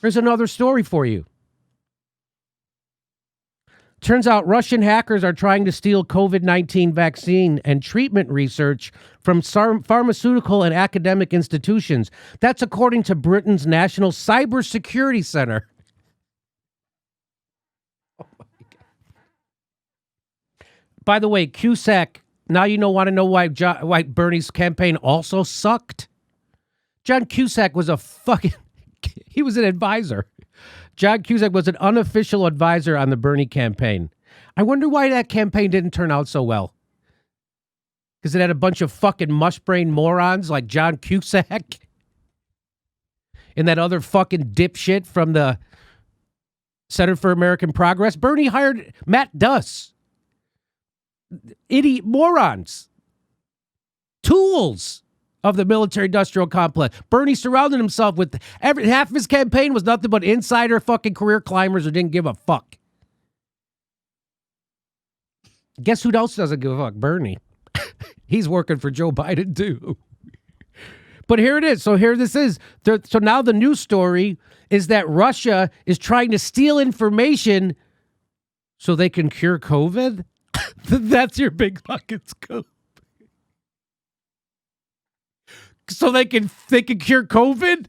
Here's another story for you. Turns out Russian hackers are trying to steal COVID-19 vaccine and treatment research from pharmaceutical and academic institutions. That's according to Britain's National Cybersecurity Center. Oh my God. By the way, Cusack, now you want to know why Bernie's campaign also sucked? John Cusack was he was an advisor. John Cusack was an unofficial advisor on the Bernie campaign. I wonder why that campaign didn't turn out so well. Because it had a bunch of fucking mushbrain morons like John Cusack and that other fucking dipshit from the Center for American Progress. Bernie hired Matt Duss. Idiot morons. Tools of the military-industrial complex. Bernie surrounded himself with half of his campaign was nothing but insider fucking career climbers who didn't give a fuck. Guess who else doesn't give a fuck? Bernie. He's working for Joe Biden too. But here it is. So here this is. So now the news story is that Russia is trying to steal information so they can cure COVID. That's your big fucking scoop. So they can cure COVID?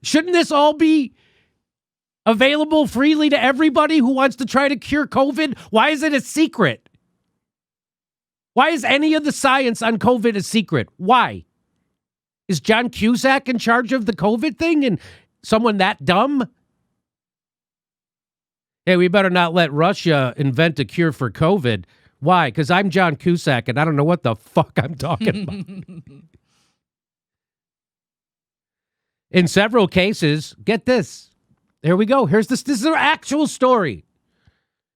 Shouldn't this all be available freely to everybody who wants to try to cure COVID? Why is it a secret? Why is any of the science on COVID a secret? Why? Is John Cusack in charge of the COVID thing and someone that dumb? Hey, we better not let Russia invent a cure for COVID. Why? Because I'm John Cusack and I don't know what the fuck I'm talking about. In several cases, get this. Here we go. This is an actual story.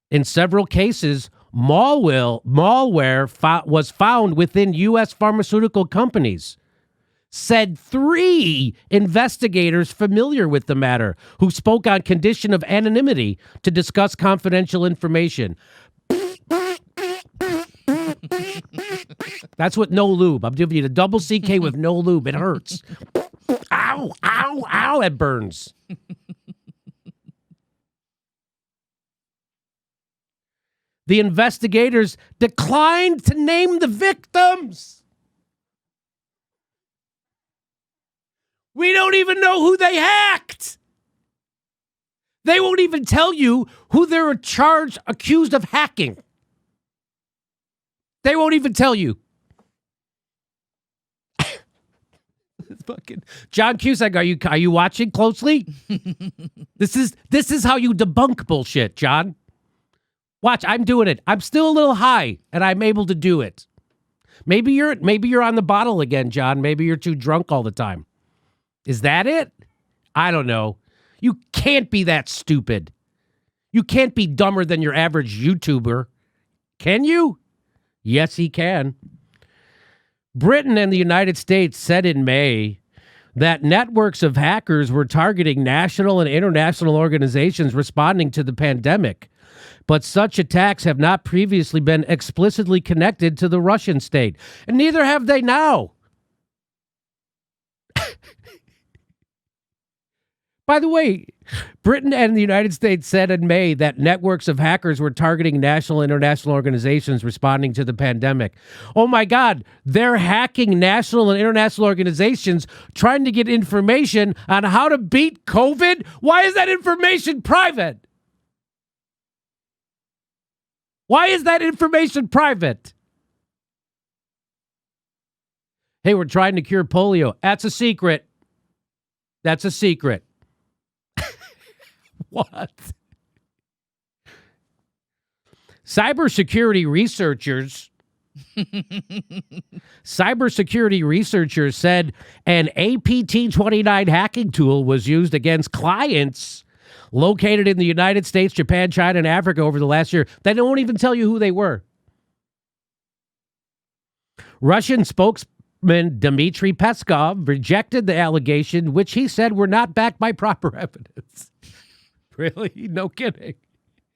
In several cases, malware was found within U.S. pharmaceutical companies, said 3 investigators familiar with the matter who spoke on condition of anonymity to discuss confidential information. That's what no lube. I'm giving you the double CK with no lube. It hurts. Ow, ow, ow. It burns. The investigators declined to name the victims. We don't even know who they hacked. They won't even tell you who they're accused of hacking. They won't even tell you. Fucking John Cusack, are you watching closely? This is how you debunk bullshit, John. Watch, I'm doing it. I'm still a little high, and I'm able to do it. Maybe you're on the bottle again, John. Maybe you're too drunk all the time. Is that it? I don't know. You can't be that stupid. You can't be dumber than your average YouTuber. Can you? Yes, he can. Britain and the United States said in May that networks of hackers were targeting national and international organizations responding to the pandemic. But such attacks have not previously been explicitly connected to the Russian state, and neither have they now. By the way, Britain and the United States said in May that networks of hackers were targeting national and international organizations responding to the pandemic. Oh my God, they're hacking national and international organizations trying to get information on how to beat COVID? Why is that information private? Why is that information private? Hey, we're trying to cure polio. That's a secret. That's a secret. What? Cybersecurity researchers said an APT-29 hacking tool was used against clients located in the United States, Japan, China, and Africa over the last year. They don't even tell you who they were. Russian spokesman Dmitry Peskov rejected the allegation, which he said were not backed by proper evidence. Really? No kidding.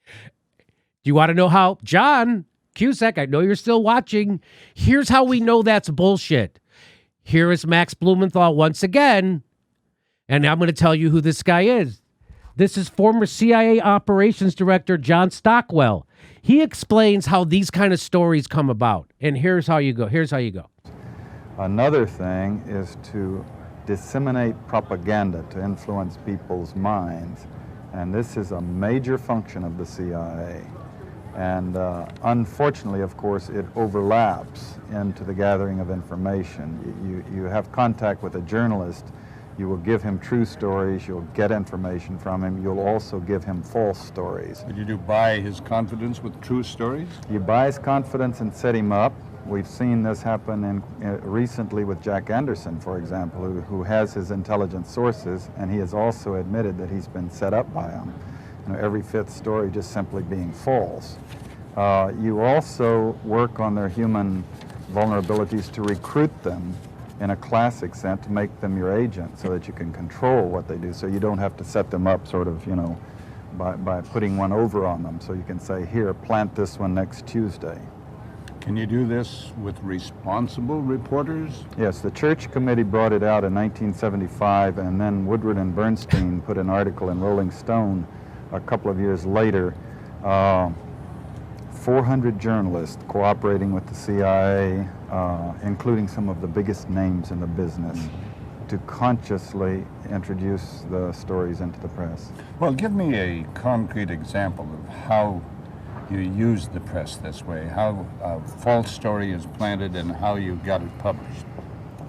Do you want to know how? John Cusack, I know you're still watching. Here's how we know that's bullshit. Here is Max Blumenthal once again And I'm going to tell you who this guy is. This is former CIA operations director John Stockwell. He explains how these kind of stories come about. And here's how you go. Another thing is to disseminate propaganda to influence people's minds. And this is a major function of the CIA. And unfortunately, of course, it overlaps into the gathering of information. You have contact with a journalist, you will give him true stories, you'll get information from him, you'll also give him false stories. Did you buy his confidence with true stories? You buy his confidence and set him up. We've seen this happen recently with Jack Anderson, for example, who has his intelligence sources, and he has also admitted that he's been set up by them. You know, every fifth story just simply being false. You also work on their human vulnerabilities to recruit them in a classic sense, to make them your agent so that you can control what they do, so you don't have to set them up sort of, you know, by putting one over on them. So you can say, here, plant this one next Tuesday. Can you do this with responsible reporters? Yes, the Church Committee brought it out in 1975, and then Woodward and Bernstein put an article in Rolling Stone a couple of years later. 400 journalists cooperating with the CIA, including some of the biggest names in the business, to consciously introduce the stories into the press. Well, give me a concrete example of how you use the press this way, how a false story is planted and how you got it published.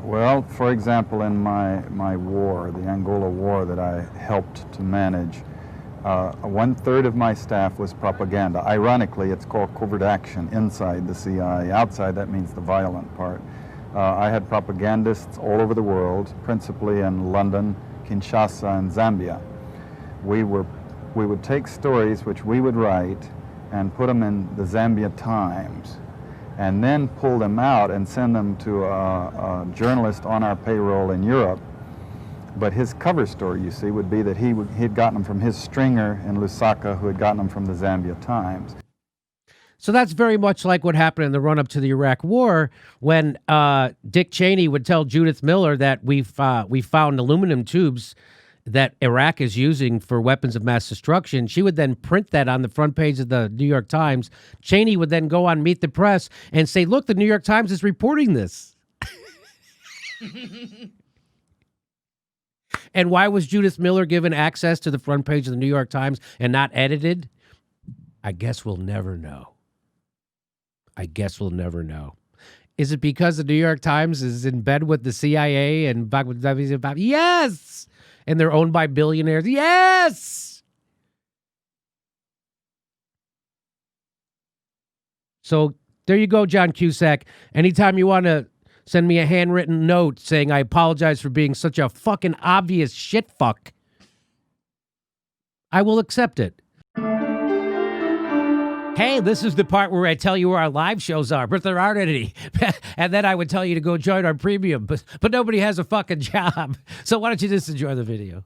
Well, for example, in my war, the Angola War that I helped to manage, 1/3 of my staff was propaganda. Ironically, it's called covert action inside the CIA. Outside, that means the violent part. I had propagandists all over the world, principally in London, Kinshasa, and Zambia. We would take stories which we would write and put them in the Zambia Times, and then pull them out and send them to a journalist on our payroll in Europe. But his cover story, you see, would be that he'd gotten them from his stringer in Lusaka, who had gotten them from the Zambia Times. So that's very much like what happened in the run-up to the Iraq War, when Dick Cheney would tell Judith Miller that we found aluminum tubes that Iraq is using for weapons of mass destruction. She would then print that on the front page of the New York Times. Cheney would then go on Meet the Press and say, look, the New York Times is reporting this. And why was Judith Miller given access to the front page of the New York Times and not edited? I guess we'll never know. Is it because the New York Times is in bed with the CIA and yes! And they're owned by billionaires? Yes! So there you go, John Cusack. Anytime you want to send me a handwritten note saying I apologize for being such a fucking obvious shit fuck, I will accept it. Hey, this is the part where I tell you where our live shows are, but there aren't any. And then I would tell you to go join our premium, but nobody has a fucking job. So why don't you just enjoy the video?